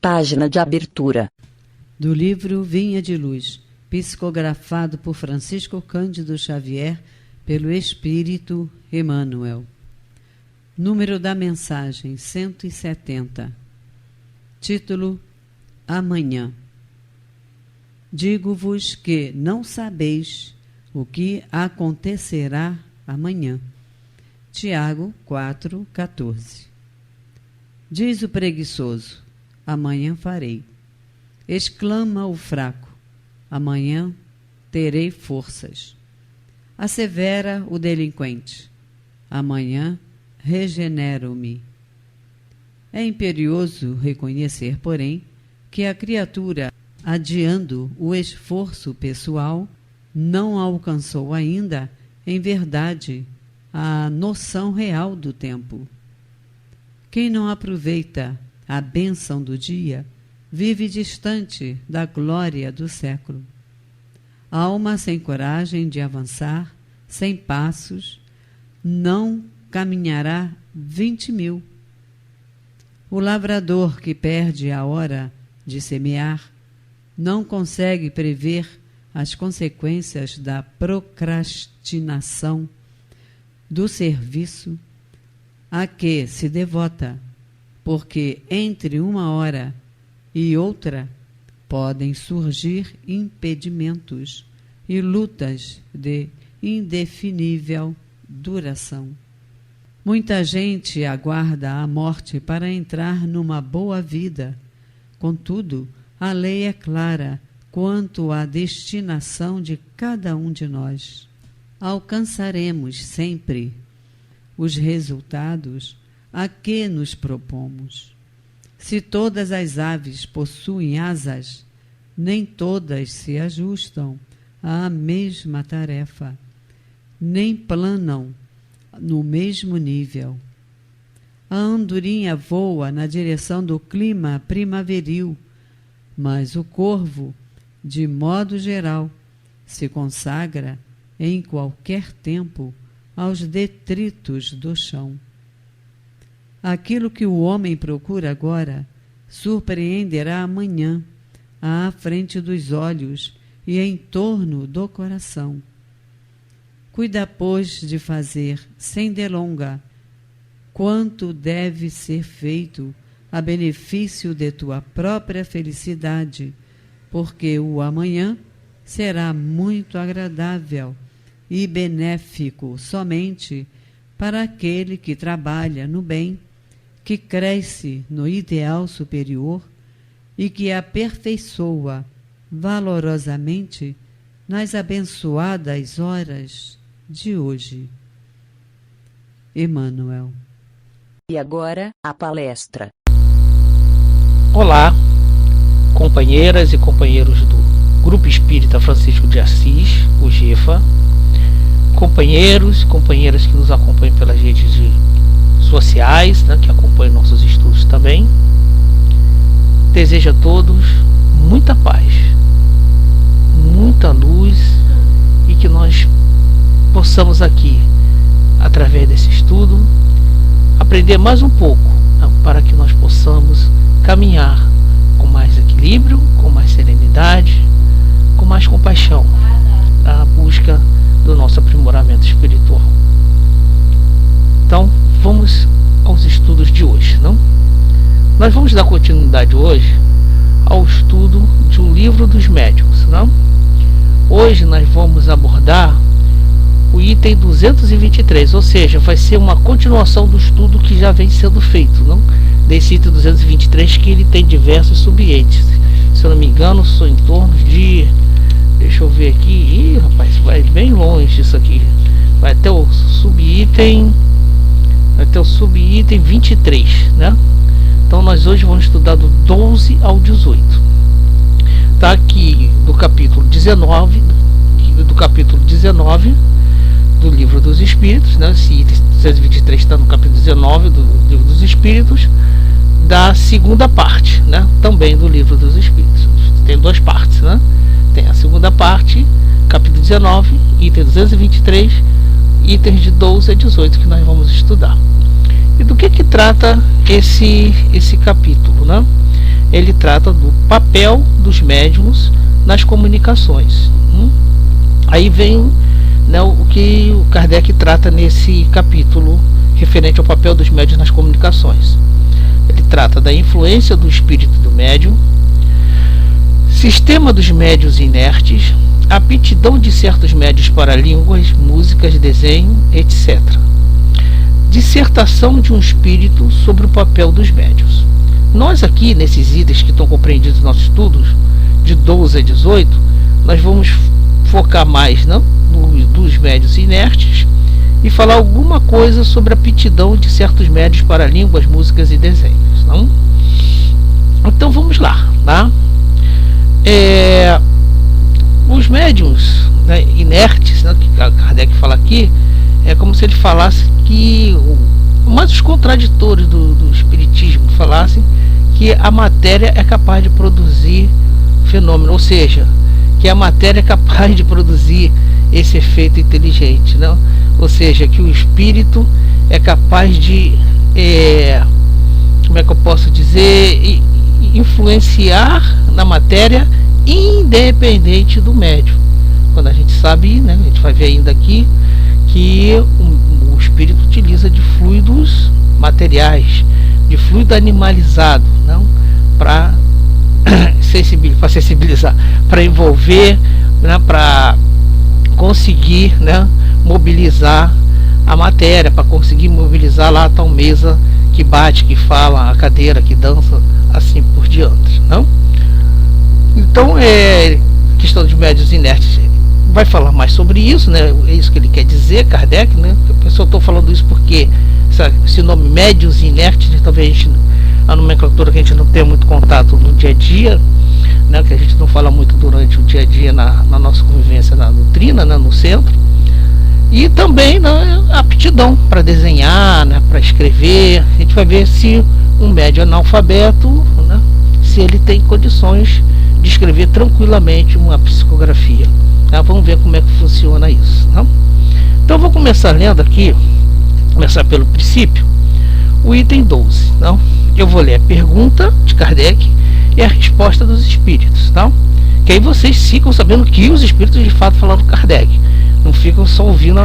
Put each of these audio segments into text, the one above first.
Página de abertura. Do livro Vinha de Luz, psicografado por Francisco Cândido Xavier, pelo Espírito Emmanuel. Número da mensagem 170. Título: Amanhã. Digo-vos que não sabeis o que acontecerá amanhã. Tiago 4,14. Diz o preguiçoso: amanhã farei. Exclama o fraco: amanhã terei forças. Assevera o delinquente: amanhã regenero-me. É imperioso reconhecer, porém, que a criatura, adiando o esforço pessoal, não alcançou ainda, em verdade, a noção real do tempo. Quem não aproveita a bênção do dia vive distante da glória do século. Alma sem coragem de avançar, sem passos, não caminhará 20.000. O lavrador que perde a hora de semear não consegue prever as consequências da procrastinação do serviço a que se devota, porque entre uma hora e outra podem surgir impedimentos e lutas de indefinível duração. Muita gente aguarda a morte para entrar numa boa vida. Contudo, a lei é clara quanto à destinação de cada um de nós. Alcançaremos sempre os resultados a que nos propomos. Se todas as aves possuem asas, nem todas se ajustam à mesma tarefa, nem planam no mesmo nível. A andorinha voa na direção do clima primaveril, mas o corvo, de modo geral, se consagra em qualquer tempo aos detritos do chão. Aquilo que o homem procura agora surpreenderá amanhã, à frente dos olhos e em torno do coração. Cuida, pois, de fazer, sem delonga, quanto deve ser feito a benefício de tua própria felicidade, porque o amanhã será muito agradável e benéfico somente para aquele que trabalha no bem, que cresce no ideal superior e que aperfeiçoa valorosamente nas abençoadas horas de hoje. Emmanuel. E agora, a palestra. Olá, companheiras e companheiros do Grupo Espírita Francisco de Assis, o GEFA, companheiros e companheiras que nos acompanham pelas redes sociais, né, que acompanham nossos estudos também. Desejo a todos muita paz, muita luz e que nós possamos aqui, através desse estudo, aprender mais um pouco, né, para que nós possamos caminhar com mais equilíbrio, com mais serenidade, com mais compaixão na busca do nosso aprimoramento espiritual. Então, vamos aos estudos de hoje, não? Nós vamos dar continuidade hoje ao estudo de um livro dos médiuns, não? Hoje nós vamos abordar o item 223, ou seja, vai ser uma continuação do estudo que já vem sendo feito, não? Desse item 223, que ele tem diversos subitens. Se eu não me engano, são em torno de... Deixa eu ver aqui. Ih, rapaz, vai bem longe isso aqui. Vai até o subitem 23, né? Então nós hoje vamos estudar do 12 ao 18. Tá aqui do capítulo 19 do Livro dos Espíritos, né? Esse item 223 está no capítulo 19 do Livro dos Espíritos, da segunda parte, né? Também do Livro dos Espíritos. Tem duas partes, né? Tem a segunda parte, capítulo 19, item 223, itens de 12 a 18 que nós vamos estudar. E do que trata esse capítulo, né? ele trata do papel dos médiums nas comunicações. Aí vem, né, o que o Kardec trata nesse capítulo referente ao papel dos médiums nas comunicações. Ele trata da influência do espírito do médium, sistema dos médiuns inertes, aptidão de certos médiuns para línguas, músicas, desenho, etc. Dissertação de um espírito sobre o papel dos médiuns. Nós aqui, nesses itens que estão compreendidos nos nossos estudos, de 12 a 18, nós vamos focar mais, não, dos médiuns inertes e falar alguma coisa sobre a aptidão de certos médiuns para línguas, músicas e desenhos. Não? Então vamos lá, tá? Os médiuns, né, inertes, né, que Kardec fala aqui, é como se ele falasse que, mas os contraditores do espiritismo falassem que a matéria é capaz de produzir fenômeno, ou seja, que a matéria é capaz de produzir esse efeito inteligente, não? Ou seja, que o espírito é capaz de, como é que eu posso dizer, influenciar na matéria independente do médium. Quando a gente sabe, né, a gente vai ver ainda aqui que o espírito utiliza de fluidos materiais, de fluido animalizado, não, para sensibilizar, para envolver, né, para conseguir, né, mobilizar a matéria, para conseguir mobilizar lá a tal mesa que bate, que fala, a cadeira que dança, assim por diante, não? Então, questão de médiuns inertes, vai falar mais sobre isso, né? É isso que ele quer dizer, Kardec, né? Eu só estou falando isso porque esse nome médiuns inertes, talvez a nomenclatura que a gente não tem muito contato no dia a dia, né? Que a gente não fala muito durante o dia a dia na nossa convivência na doutrina, né? No centro. E também, né, a aptidão para desenhar, né? Para escrever. A gente vai ver se um médium analfabeto, né? Se ele tem condições de escrever tranquilamente uma psicografia. Tá? Vamos ver como é que funciona isso. Tá? Então eu vou começar lendo aqui, começar pelo princípio, o item 12. Tá? Eu vou ler a pergunta de Kardec e a resposta dos espíritos. Tá? Que aí vocês ficam sabendo que os espíritos de fato falaram Kardec. Não ficam só ouvindo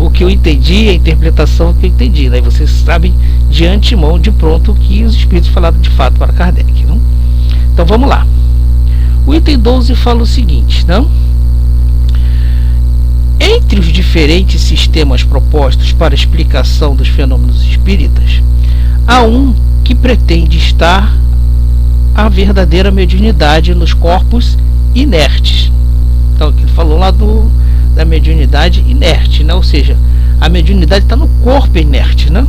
o que eu entendi, a interpretação que eu entendi. Daí vocês sabem de antemão, de pronto, o que os espíritos falaram de fato para Kardec. Não? Então vamos lá. O item 12 fala o seguinte, não? Entre os diferentes sistemas propostos para a explicação dos fenômenos espíritas, há um que pretende estar a verdadeira mediunidade nos corpos inertes. Então, ele falou lá da mediunidade inerte, né? Ou seja, a mediunidade está no corpo inerte, né?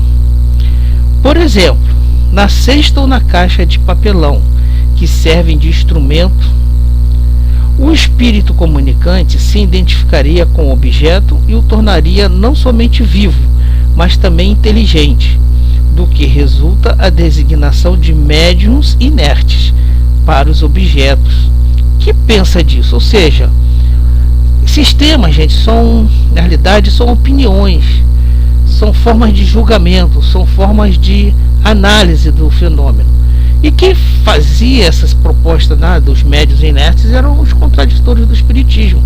Por exemplo, na cesta ou na caixa de papelão, que servem de instrumento, o espírito comunicante se identificaria com o objeto e o tornaria não somente vivo, mas também inteligente, do que resulta a designação de médiuns inertes para os objetos. Que pensa disso? Ou seja, sistemas, gente, na realidade são opiniões, são formas de julgamento, são formas de análise do fenômeno. E quem fazia essas propostas, né, dos médiuns inertes eram os contraditores do espiritismo,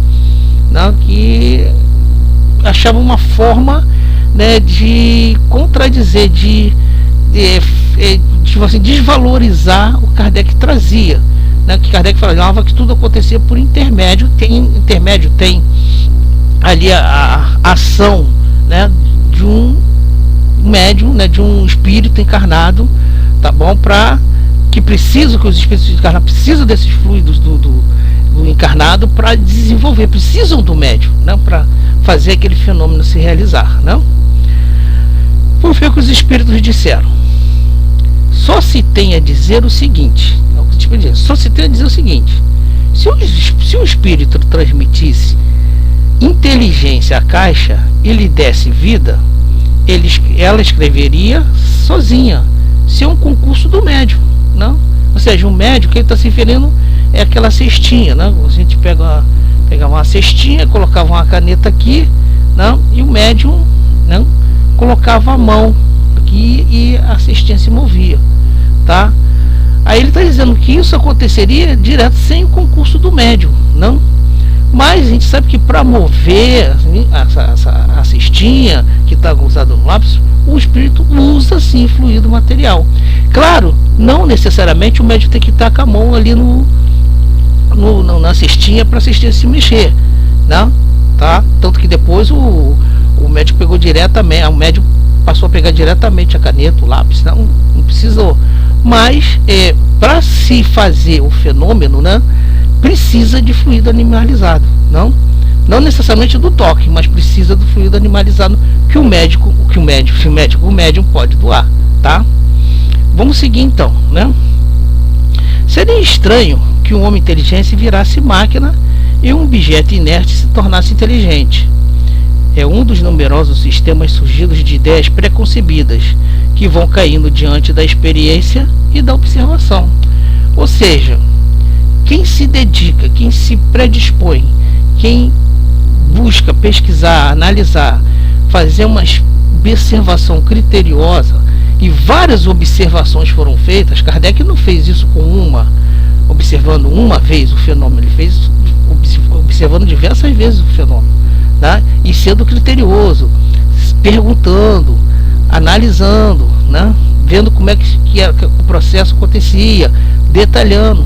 né, que achavam uma forma, né, de contradizer, de assim, desvalorizar o que Kardec trazia, né, que Kardec falava que tudo acontecia por intermédio, tem ali a ação, né, de um médium, né, de um espírito encarnado, tá bom, que os espíritos encarnados precisam desses fluidos do encarnado para desenvolver, precisam do médium, né, para fazer aquele fenômeno se realizar, né? Vamos ver o que os espíritos disseram. Só se tem a dizer o seguinte, se o espírito transmitisse inteligência à caixa e lhe desse vida, ela escreveria sozinha. Isso é um concurso do médium, não? Ou seja, o médium que ele está se referindo é aquela cestinha, né? A gente pegava uma cestinha, colocava uma caneta aqui, não? E o médium, não, colocava a mão aqui e a cestinha se movia, tá? Aí ele está dizendo que isso aconteceria direto sem o concurso do médium, não? Mas a gente sabe que para mover a cestinha que está usada no lápis, o espírito usa sim fluido material. Claro, não necessariamente o médium tem que estar com a mão ali na cestinha para a cestinha se mexer, não? Tá? Tanto que depois o médium pegou diretamente, o médium passou a pegar diretamente a caneta, o lápis, não precisou. Mas para se fazer o fenômeno, né, precisa de fluido animalizado, não necessariamente do toque, mas precisa do fluido animalizado que o médium pode doar, tá? Vamos seguir então, né? Seria estranho que um homem inteligente virasse máquina e um objeto inerte se tornasse inteligente. É um dos numerosos sistemas surgidos de ideias preconcebidas que vão caindo diante da experiência e da observação. Ou seja, quem se dedica, quem se predispõe, quem busca pesquisar, analisar, fazer uma observação criteriosa, e várias observações foram feitas. Kardec não fez isso observando uma vez o fenômeno, ele fez observando diversas vezes o fenômeno, né? E sendo criterioso, perguntando, analisando, né? Vendo como é que o processo acontecia, detalhando.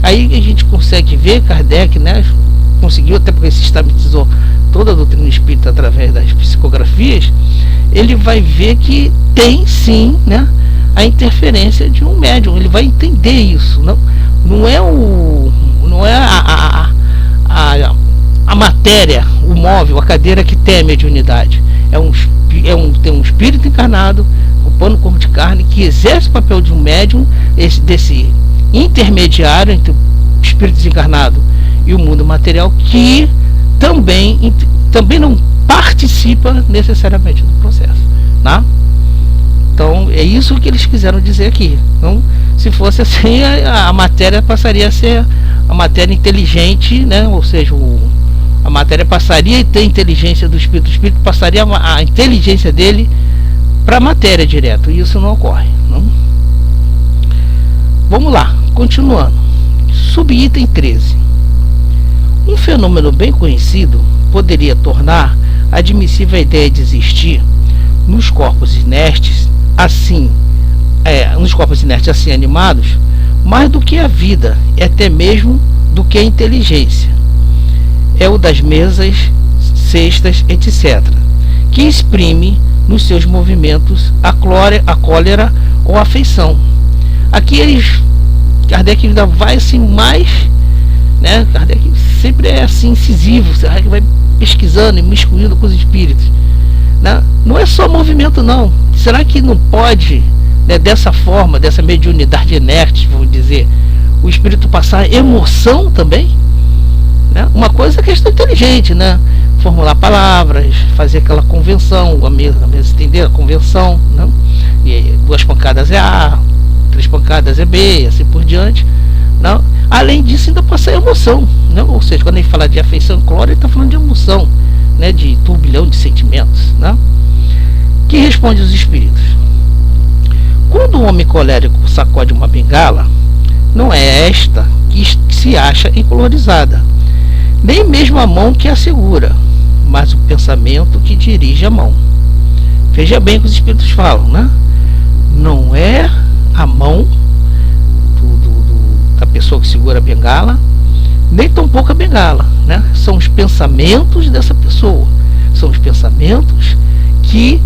Aí a gente consegue ver, Kardec, né, conseguiu, até porque sistematizou toda a doutrina espírita através das psicografias, ele vai ver que tem sim, né, a interferência de um médium. Ele vai entender isso. Não é a matéria, o móvel, a cadeira que tem a mediunidade. Tem um espírito encarnado, ocupando o corpo de carne, que exerce o papel de um médium, desse intermediário entre o espírito desencarnado e o mundo material, que também não participa necessariamente do processo, tá? Então é isso que eles quiseram dizer aqui. Então, se fosse assim, a matéria passaria a ser a matéria inteligente, né? Ou seja, a matéria passaria a ter a inteligência do espírito, o espírito passaria a inteligência dele para a matéria direto, e isso não ocorre, não? Vamos lá, continuando. Subitem 13. Um fenômeno bem conhecido poderia tornar admissível a ideia de existir nos corpos inertes assim animados, mais do que a vida e até mesmo do que a inteligência. É o das mesas, cestas, etc., que exprime nos seus movimentos a cólera ou a afeição. Aqui Kardec ainda vai assim mais, né? Kardec sempre é assim incisivo, vai pesquisando e miscuindo com os espíritos, né? Não é só movimento, não. Será que não pode, né, dessa forma, dessa mediunidade inerte, vamos dizer, o espírito passar emoção também, né? Uma coisa é questão inteligente, né? Formular palavras, fazer aquela convenção, a mesa entender a convenção, né? E 2 pancadas é A, 3 pancadas é B, assim por diante, não? Além disso, ainda passar emoção, não? Ou seja, quando ele fala de afeição clora, ele está falando de emoção, né? De turbilhão de sentimentos, né? Que responde os espíritos: quando um homem colérico sacode uma bengala, não é esta que se acha encolorizada, nem mesmo a mão que a segura, mas o pensamento que dirige a mão. Veja bem o que os espíritos falam, né? Não é a mão da pessoa que segura a bengala, nem tampouco a bengala, né? São os pensamentos dessa pessoa, são os pensamentos que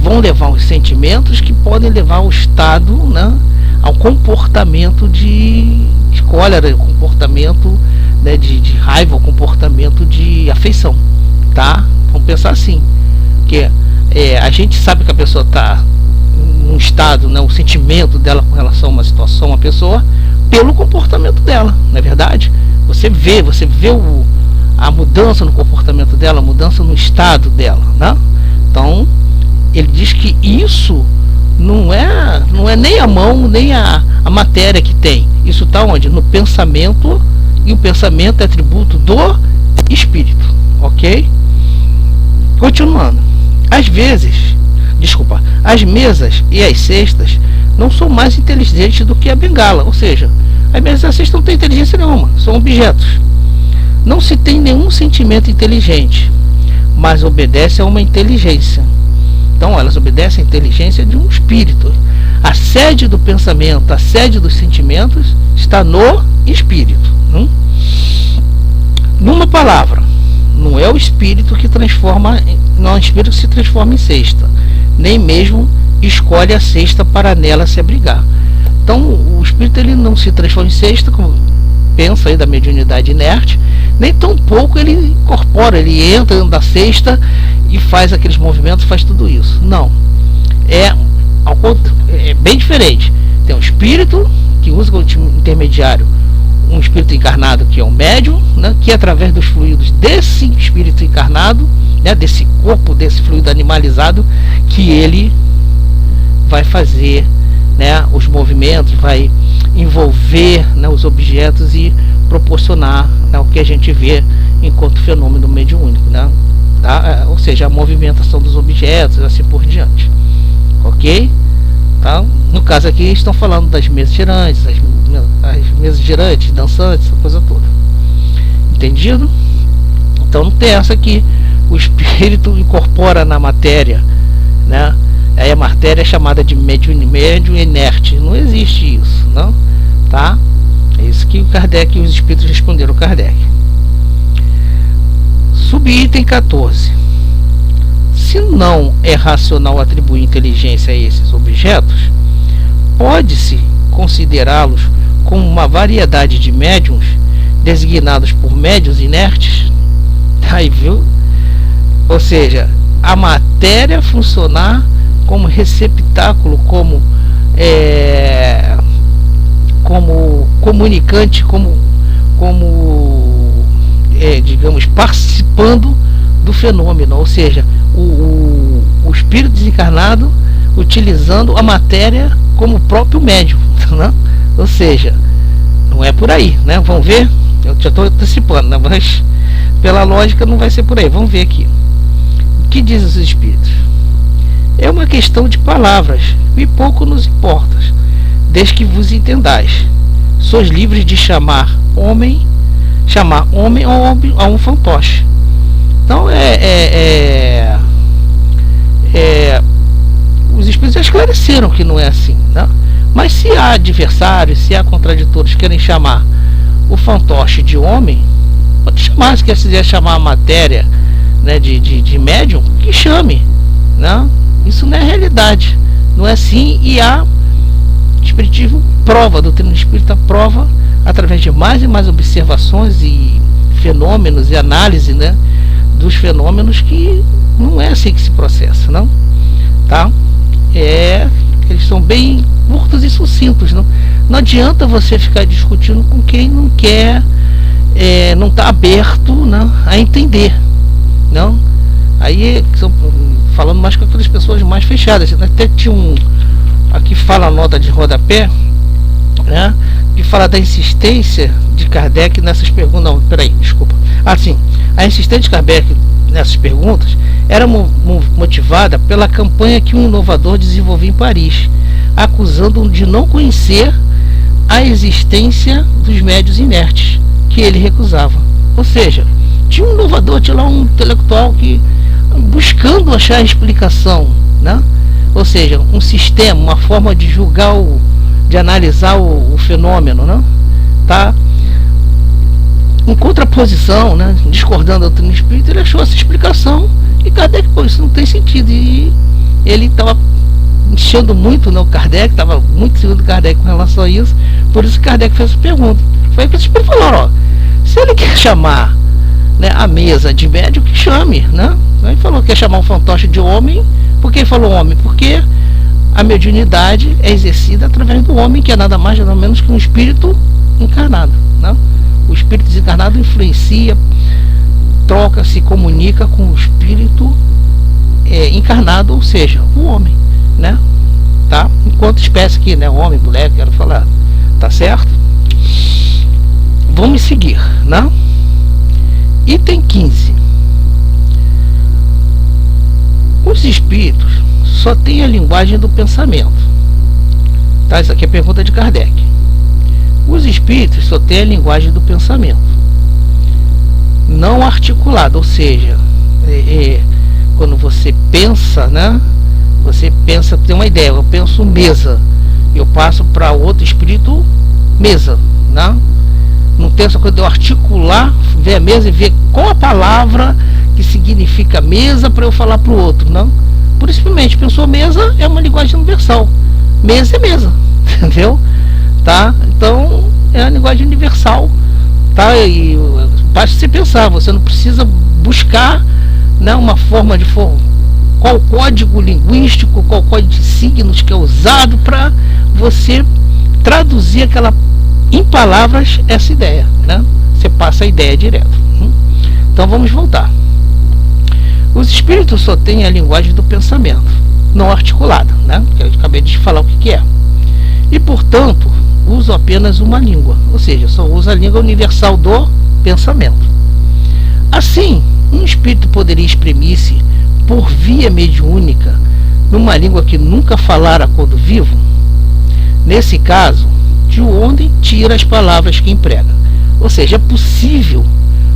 vão levar os sentimentos, que podem levar ao estado, né, ao comportamento de cólera, comportamento, né, de raiva, ao comportamento de afeição, tá? Vamos pensar assim, que a gente sabe que a pessoa está num estado, né, o sentimento dela com relação a uma situação, uma pessoa, pelo comportamento dela, não é verdade? Você vê a mudança no comportamento dela, a mudança no estado dela, né? Então ele diz que isso não é nem a mão, nem a matéria que tem. Isso está onde? No pensamento, e o pensamento é atributo do espírito, ok? Continuando. As mesas e as cestas não são mais inteligentes do que a bengala, ou seja, as mesas assistem não têm inteligência nenhuma, são objetos. Não se tem nenhum sentimento inteligente, mas obedece a uma inteligência. Então elas obedecem à inteligência de um espírito. A sede do pensamento, a sede dos sentimentos está no espírito. Numa palavra, não é o espírito que transforma, não é o espírito que se transforma em cesta, nem mesmo escolhe a cesta para nela se abrigar. Então o espírito ele não se transforma em cesta, como pensa aí da mediunidade inerte, nem tão pouco ele incorpora, ele entra dentro da cesta e faz aqueles movimentos, faz tudo isso. Não, é bem diferente. Tem um espírito que usa como intermediário um espírito encarnado, que é um médium, né, que através dos fluidos desse espírito encarnado, né, desse corpo, desse fluido animalizado, que ele vai fazer, né, os movimentos, vai envolver, né, os objetos e proporcionar, né, o que a gente vê enquanto fenômeno mediúnico, né, tá? Ou seja, a movimentação dos objetos, assim por diante. Ok? Tá? No caso aqui estão falando das mesas girantes, as mesas girantes, dançantes, essa coisa toda. Entendido? Então não tem essa aqui, o espírito incorpora na matéria, né? Aí a matéria é chamada de médium inerte. Não existe isso, não? Tá? É isso que o Kardec e os espíritos responderam ao Kardec. Subitem 14. Se não é racional atribuir inteligência a esses objetos, pode-se considerá-los como uma variedade de médiuns designados por médiuns inertes. Aí, viu? Ou seja, a matéria funcionar como receptáculo, como comunicante, digamos, participando do fenômeno, ou seja, o espírito desencarnado utilizando a matéria como próprio médium, né? Ou seja, não é por aí, né? Vamos ver, eu já estou antecipando, né? Mas pela lógica não vai ser por aí. Vamos ver aqui o que dizem os espíritos. É uma questão de palavras e pouco nos importa, desde que vos entendais. Sois livres de chamar homem a um fantoche. Então os espíritos já esclareceram que não é assim, né? Mas se há adversários, se há contraditores que querem chamar o fantoche de homem, pode chamar. Se quiser chamar a matéria, né, de médium, que chame, né? Isso não é realidade, não é assim. E a espiritismo prova, a doutrina espírita prova através de mais e mais observações e fenômenos e análise, né, dos fenômenos, que não é assim que se processa, não, tá? Eles são bem curtos e sucintos, não adianta você ficar discutindo com quem não quer, não está aberto, né, a entender, não. Aí são falando mais com aquelas pessoas mais fechadas. Até tinha aqui fala a nota de rodapé, né, que fala da insistência de Kardec nessas perguntas. Não, peraí, desculpa. Sim, a insistência de Kardec nessas perguntas era motivada pela campanha que um inovador desenvolveu em Paris, acusando-o de não conhecer a existência dos médiuns inertes, que ele recusava. Ou seja, tinha um inovador, tinha lá um intelectual que buscando achar a explicação, né? Ou seja, um sistema, uma forma de julgar, de analisar o fenômeno, né? Tá? Em contraposição, né? Discordando da doutrina espírita, ele achou essa explicação e Kardec, pô, isso não tem sentido. E ele estava enchendo muito, né? O Kardec estava muito segundo Kardec com relação a isso, por isso que Kardec fez essa pergunta. Foi que os espíritos falaram, se ele quer chamar, né, a mesa de médium, que chame, né? Ele falou que quer chamar um fantoche de homem. Por que ele falou homem? Porque a mediunidade é exercida através do homem, que é nada mais nada menos que um espírito encarnado, né? O espírito desencarnado influencia, troca, se comunica com o espírito encarnado, ou seja, o homem, né? Tá? Enquanto espécie aqui, né? Homem, mulher, quero falar, tá certo? Vamos seguir, né? Item 15. Os espíritos só têm a linguagem do pensamento. Tá? Isso aqui é a pergunta de Kardec. Os espíritos só têm a linguagem do pensamento, não articulada, ou seja, quando você pensa, né? Você pensa, tem uma ideia, eu penso mesa, eu passo para outro espírito mesa, né? Não tem essa coisa de eu articular, ver a mesa e ver qual a palavra que significa mesa para eu falar para o outro, não? Por isso, simplesmente, pensou mesa é uma linguagem universal, mesa é mesa, entendeu? Tá? Então é a linguagem universal, tá? E basta você pensar, você não precisa buscar, né, uma forma de qual código linguístico, qual código de signos que é usado para você traduzir aquela em palavras essa ideia, né? Você passa a ideia direto. Então vamos voltar. Os espíritos só têm a linguagem do pensamento, não articulada, né? Que eu acabei de falar o que é. E portanto usam apenas uma língua, ou seja, só usa a língua universal do pensamento. Assim, um espírito poderia exprimir-se por via mediúnica numa língua que nunca falara quando vivo? Nesse caso, de onde tira as palavras que emprega? Ou seja, é possível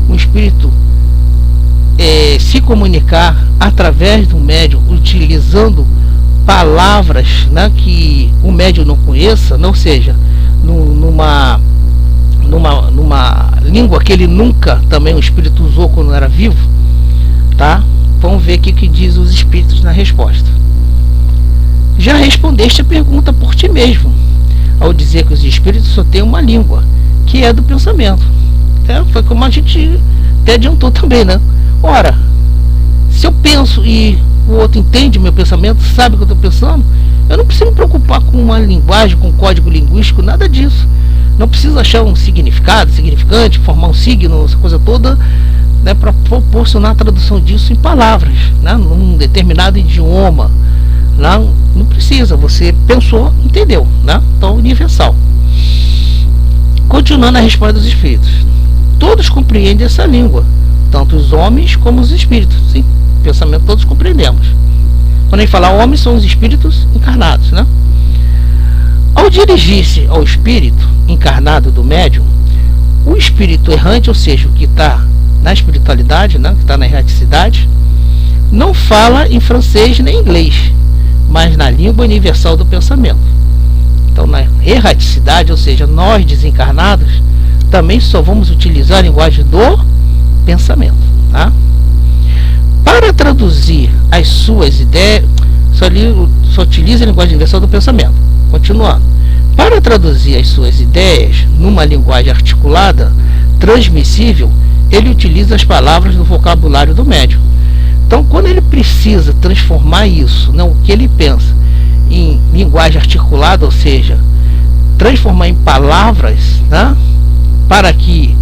um espírito se comunicar através do médium utilizando palavras, né, que o médium não conheça, ou seja, numa língua que ele nunca também o espírito usou quando era vivo, tá? Vamos ver o que diz os espíritos na resposta. Já respondeste a pergunta por ti mesmo, ao dizer que os espíritos só têm uma língua, que é do pensamento. Foi como a gente até adiantou também, né? Ora, se eu penso e o outro entende meu pensamento, sabe o que eu estou pensando, eu não preciso me preocupar com uma linguagem, com um código linguístico, nada disso. Não preciso achar um significado, significante, formar um signo, essa coisa toda, né, para proporcionar a tradução disso em palavras, né, num determinado idioma. Não precisa, você pensou, entendeu, né? Então, universal. Continuando a resposta dos espíritos. Todos compreendem essa língua, tanto os homens como os espíritos. Sim, pensamento todos compreendemos. Quando a gente fala homens, são os espíritos encarnados, né? Ao dirigir-se ao espírito encarnado do médium, o espírito errante, ou seja, o que está na espiritualidade, né, que está na erraticidade, não fala em francês nem inglês, mas na língua universal do pensamento. Então, na erraticidade, ou seja, nós desencarnados, também só vamos utilizar a linguagem do pensamento, tá? Para traduzir as suas ideias, só utiliza a linguagem universal do pensamento. Continuando. Para traduzir as suas ideias numa linguagem articulada, transmissível, ele utiliza as palavras do vocabulário do médium. Então, quando ele precisa transformar isso, não, o que ele pensa, em linguagem articulada, ou seja, transformar em palavras, né, para que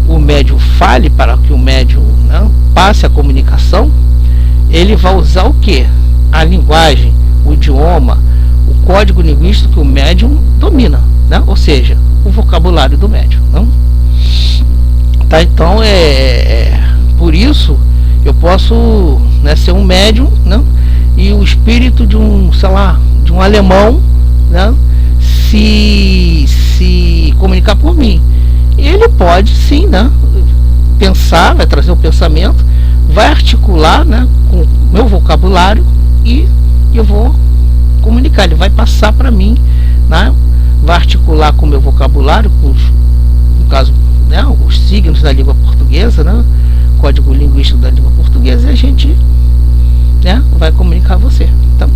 o médium fale, para que o médium, né, passe a comunicação, ele vai usar o que? A linguagem, o idioma, o código linguístico que o médium domina, né? Ou seja, o vocabulário do médium. Não? Tá, então, por isso eu posso, né, ser um médium, né, e o espírito de um, sei lá, de um alemão, né, se comunicar por mim. Ele pode sim, né, pensar, vai trazer o pensamento, vai articular, né, com o meu vocabulário e eu vou comunicar, ele vai passar para mim, né, vai articular com o meu vocabulário, no caso, né, os signos da língua portuguesa, né, código linguístico da língua portuguesa, e a gente, né, vai comunicar a você. Então,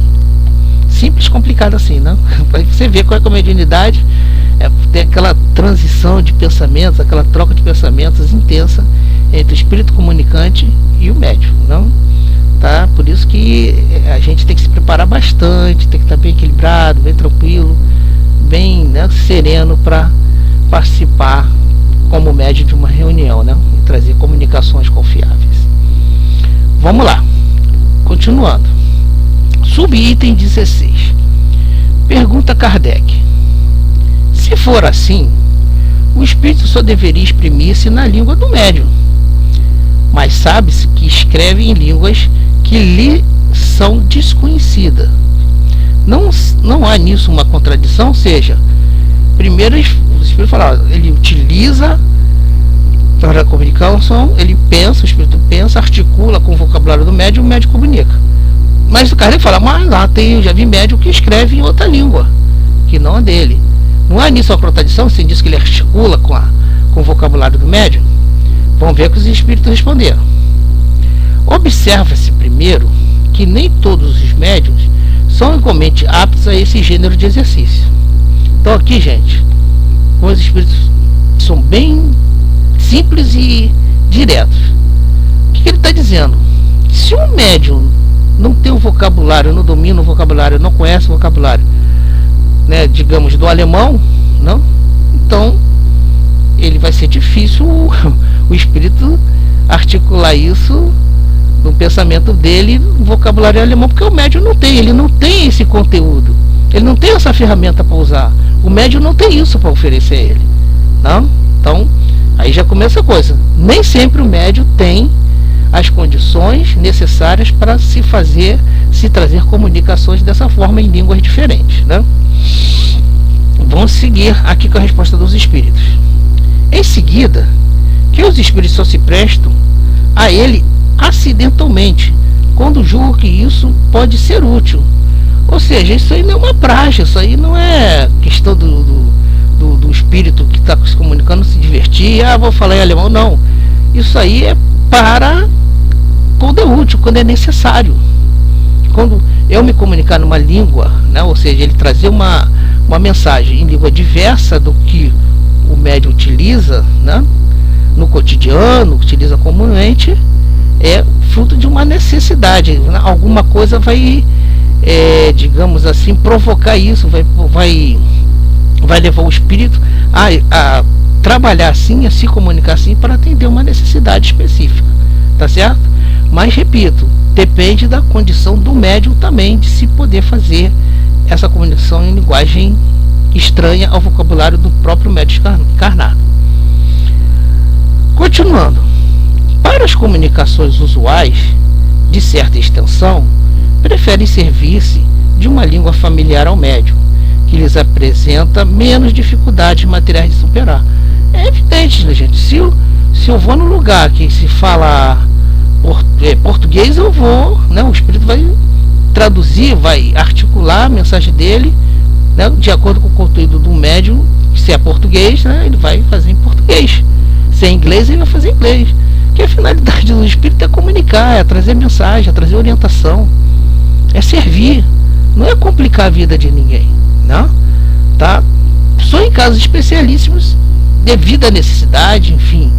simples, complicado assim, né? Para você ver qual é a mediunidade, tem aquela transição de pensamentos, aquela troca de pensamentos intensa entre o espírito comunicante e o médium, não? Tá? Por isso que a gente tem que se preparar bastante, tem que estar bem equilibrado, bem tranquilo, bem, né, sereno para participar como médium de uma reunião, né, e trazer comunicações confiáveis. Vamos lá, continuando. Subitem 16. Pergunta Kardec: se for assim, o espírito só deveria exprimir-se na língua do médium, mas sabe-se que escreve em línguas que lhe são desconhecidas. não há nisso uma contradição, ou seja, primeiro o Espírito fala, ele utiliza para a comunicação, ele pensa, o Espírito pensa, articula com o vocabulário do médium, o médium comunica. Mas o Kardec fala, mas lá já vi médium que escreve em outra língua, que não é dele. Não há nisso uma contradição, se diz que ele articula com o vocabulário do médium? Vamos ver o que os espíritos responderam. Observa-se primeiro que nem todos os médiuns são igualmente aptos a esse gênero de exercício. Então aqui, gente, os espíritos são bem simples e diretos. O que ele está dizendo? Se um médium não tem um vocabulário, não domina o vocabulário, não conhece o vocabulário, né, digamos, do alemão, não? Então ele vai ser difícil o espírito articular isso no pensamento dele, no vocabulário alemão, porque o médium não tem, ele não tem esse conteúdo, ele não tem essa ferramenta para usar, o médium não tem isso para oferecer a ele, não? Então aí já começa a coisa, nem sempre o médium tem as condições necessárias para se trazer comunicações dessa forma em línguas diferentes, né? Vamos seguir aqui com a resposta dos espíritos. Em seguida, que os espíritos só se prestam a ele acidentalmente, quando julgam que isso pode ser útil. Ou seja, isso aí não é uma praxe, isso aí não é questão do espírito que está se comunicando se divertir, vou falar em alemão, não. Isso aí é para quando é útil, quando é necessário. Quando eu me comunicar numa língua, né, ou seja, ele trazer uma mensagem em língua diversa do que o médium utiliza, né, no cotidiano, utiliza comumente, é fruto de uma necessidade, né? Alguma coisa vai, digamos assim, provocar isso, vai levar o espírito a trabalhar assim, a se comunicar assim, para atender uma necessidade específica, tá certo? Mas repito, depende da condição do médium também, de se poder fazer essa comunicação em linguagem estranha ao vocabulário do próprio médium encarnado. Continuando, para as comunicações usuais de certa extensão, preferem servir-se de uma língua familiar ao médium, que lhes apresenta menos dificuldades materiais de superar. É evidente, né, gente? Se eu vou num lugar que se fala português, eu vou, né, o espírito vai traduzir, vai articular a mensagem dele, né, de acordo com o conteúdo do médium. Se é português, né, ele vai fazer em português. Se é inglês, ele vai fazer em inglês. Porque a finalidade do espírito é comunicar, é trazer mensagem, é trazer orientação, é servir, não é complicar a vida de ninguém, não? Tá? Só em casos especialíssimos, devido à necessidade, enfim,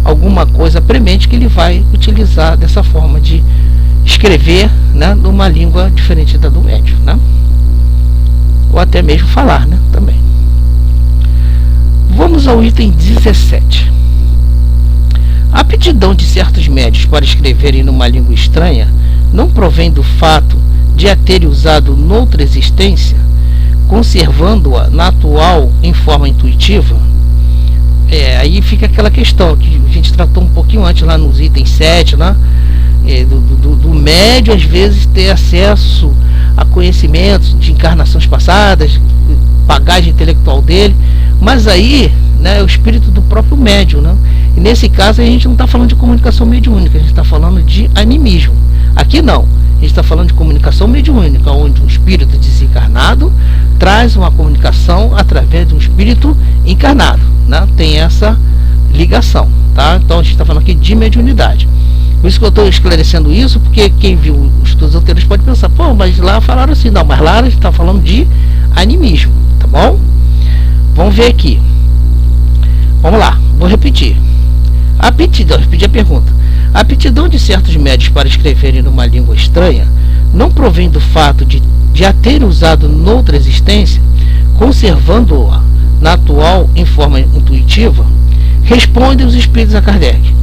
alguma coisa premente, que ele vai utilizar dessa forma de escrever, né, numa língua diferente da do médium, né? Ou até mesmo falar, né, também. Vamos ao item 17. A aptidão de certos médios para escreverem numa língua estranha não provém do fato de a terem usado noutra existência, conservando-a na atual em forma intuitiva? Aí fica aquela questão que a gente tratou um pouquinho antes lá nos itens 7, né? Do médio às vezes ter acesso a conhecimentos de encarnações passadas, bagagem intelectual dele, mas aí, né, é o espírito do próprio médium, né? E nesse caso a gente não está falando de comunicação mediúnica, a gente está falando de animismo. Aqui não, a gente está falando de comunicação mediúnica, onde um espírito desencarnado traz uma comunicação através de um espírito encarnado, né? Tem essa ligação, tá? Então a gente está falando aqui de mediunidade. Por isso que eu estou esclarecendo isso, porque quem viu os estudos anteriores pode pensar, pô, mas lá falaram assim. Não, mas lá a gente está falando de animismo, tá bom? Vamos ver aqui. Vamos lá, vou repetir. Repetir a pergunta. A aptidão de certos médios para escreverem numa língua estranha não provém do fato de a ter usado noutra existência, conservando-a na atual em forma intuitiva? Respondem os espíritos a Kardec.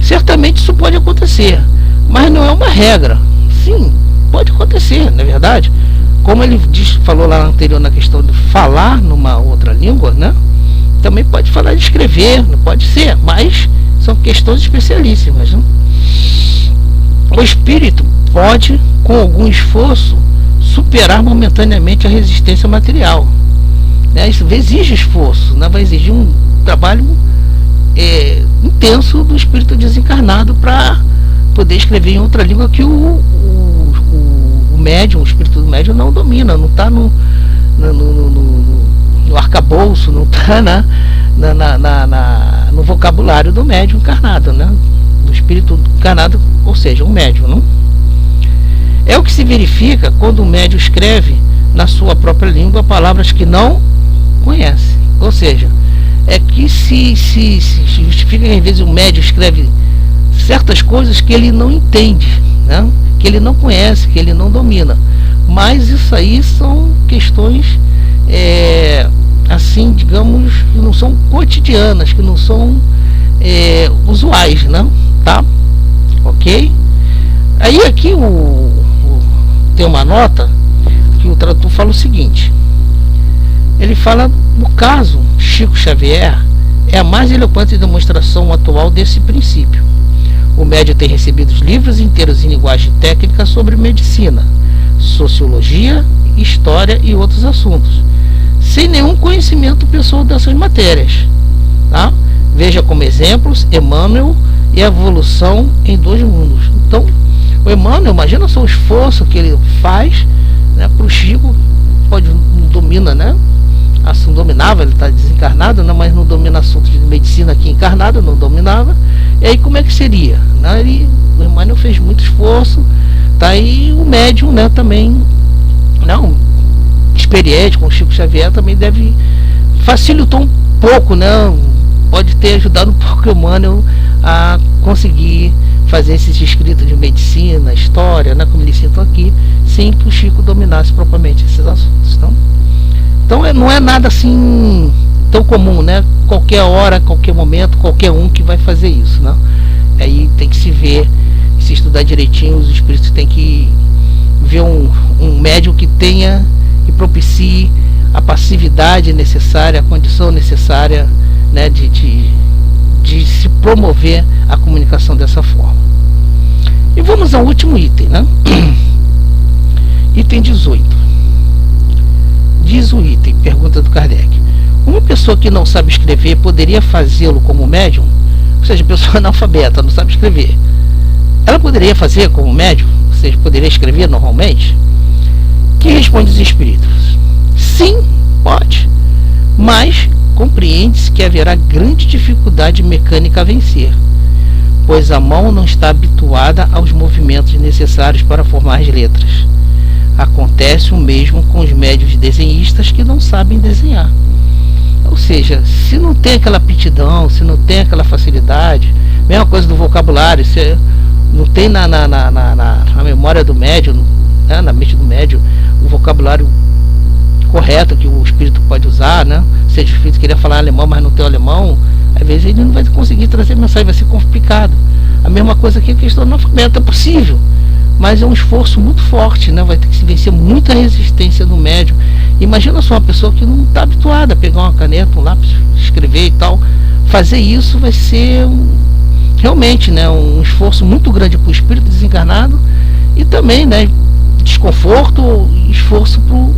Certamente isso pode acontecer, mas não é uma regra. Sim, pode acontecer, não é verdade? Como ele falou lá anterior na questão de falar numa outra língua, né? Também pode falar de escrever, não pode ser, mas são questões especialíssimas, né? O espírito pode, com algum esforço, superar momentaneamente a resistência material, né? Isso exige esforço, né? Vai exigir um trabalho intenso do espírito desencarnado para poder escrever em outra língua que o médium, o espírito do médium não domina, não está no arcabouço, não está no vocabulário do médium encarnado, né? Do espírito encarnado, ou seja, um médium, não? É o que se verifica quando o médium escreve na sua própria língua palavras que não conhece. Ou seja, é que se justifica que às vezes o médium escreve certas coisas que ele não entende, né? Que ele não conhece, que ele não domina. Mas isso aí são questões assim, digamos, que não são cotidianas, que não são usuais, né? Tá? Ok? Aí aqui tem uma nota que o tradutor fala o seguinte: ele fala, no caso Chico Xavier é a mais eloquente demonstração atual desse princípio. O médium tem recebido livros inteiros em linguagem técnica sobre medicina, sociologia, história e outros assuntos, sem nenhum conhecimento pessoal dessas matérias, tá? Veja como exemplos Emmanuel e a evolução em 2 mundos. Então, o Emmanuel, imagina só o esforço que ele faz, né, para o Chico, não domina, né? Assim, dominava, ele está desencarnado, né, mas não domina assuntos de medicina aqui encarnado, não dominava. E aí como é que seria? Né? O Emmanuel fez muito esforço, tá? E o médium, né, também, não, experiente com o Chico Xavier, também deve facilitou um pouco, né? Pode ter ajudado um pouco o Emmanuel a conseguir fazer esses escritos de medicina, história, né, como eles citam aqui, sem que o Chico dominasse propriamente esses assuntos. Então não é nada assim tão comum, né? Qualquer hora, qualquer momento, qualquer um que vai fazer isso, né? Aí tem que se ver, se estudar direitinho, os espíritos têm que ver um médium que tenha e propicie a passividade necessária, a condição necessária, né, de se promover a comunicação dessa forma. E vamos ao último item, né? Item 18. Diz o item, pergunta do Kardec: uma pessoa que não sabe escrever poderia fazê-lo como médium? Ou seja, pessoa analfabeta, não sabe escrever, ela poderia fazer como médium? Ou seja, poderia escrever normalmente? Que responde os espíritos? Sim, pode, mas compreende-se que haverá grande dificuldade mecânica a vencer, pois a mão não está habituada aos movimentos necessários para formar as letras. Acontece o mesmo com os médiuns desenhistas que não sabem desenhar. Ou seja, se não tem aquela aptidão, se não tem aquela facilidade, mesma coisa do vocabulário, se não tem na memória do médium, né, na mente do médium, o vocabulário correto que o espírito pode usar, né? Se o espírito queria falar alemão, mas não tem o alemão, às vezes ele não vai conseguir trazer mensagem, vai ser complicado. A mesma coisa que a questão do analfabeto, é possível, mas é um esforço muito forte, né? Vai ter que se vencer muita resistência do médium. Imagina só uma pessoa que não está habituada a pegar uma caneta, um lápis, escrever e tal. Fazer isso vai ser realmente, né, um esforço muito grande para o espírito desencarnado e também, né, desconforto e esforço para o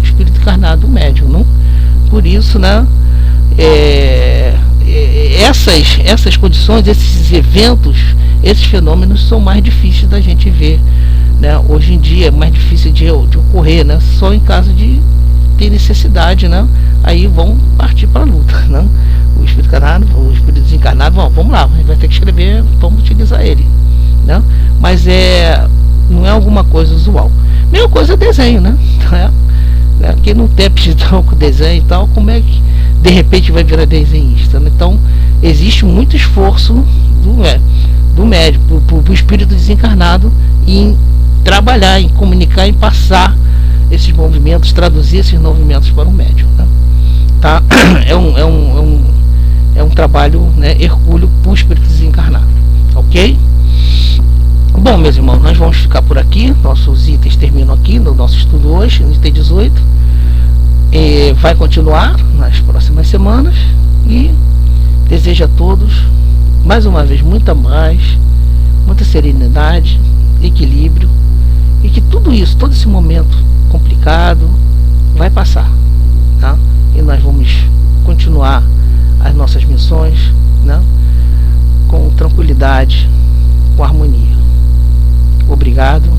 espírito encarnado, o médium, não? Por isso, né, essas condições, esses eventos, esses fenômenos são mais difíceis da gente ver, né? Hoje em dia é mais difícil de ocorrer, né? Só em caso de ter necessidade, né? Aí vão partir para a luta, né? O espírito encarnado, o espírito desencarnado, vamos lá, a gente vai ter que escrever, vamos utilizar ele, né? Mas não é alguma coisa usual. Mesma coisa é desenho, né? Quem não tem aptidão com desenho e tal, como é que de repente vai virar desenhista, né? Então existe muito esforço do médium, pro espírito desencarnado, em trabalhar, em comunicar, em passar esses movimentos, traduzir esses movimentos para o médium, né? Tá? É um trabalho, né, hercúleo para o espírito desencarnado, ok? Bom, meus irmãos, nós vamos ficar por aqui. Nossos itens terminam aqui no nosso estudo hoje, no item 18. Vai continuar nas próximas semanas. E desejo a todos, mais uma vez, muita serenidade, equilíbrio. E que tudo isso, todo esse momento complicado vai passar, tá? E nós vamos continuar as nossas missões, né? Com tranquilidade, com harmonia. Obrigado.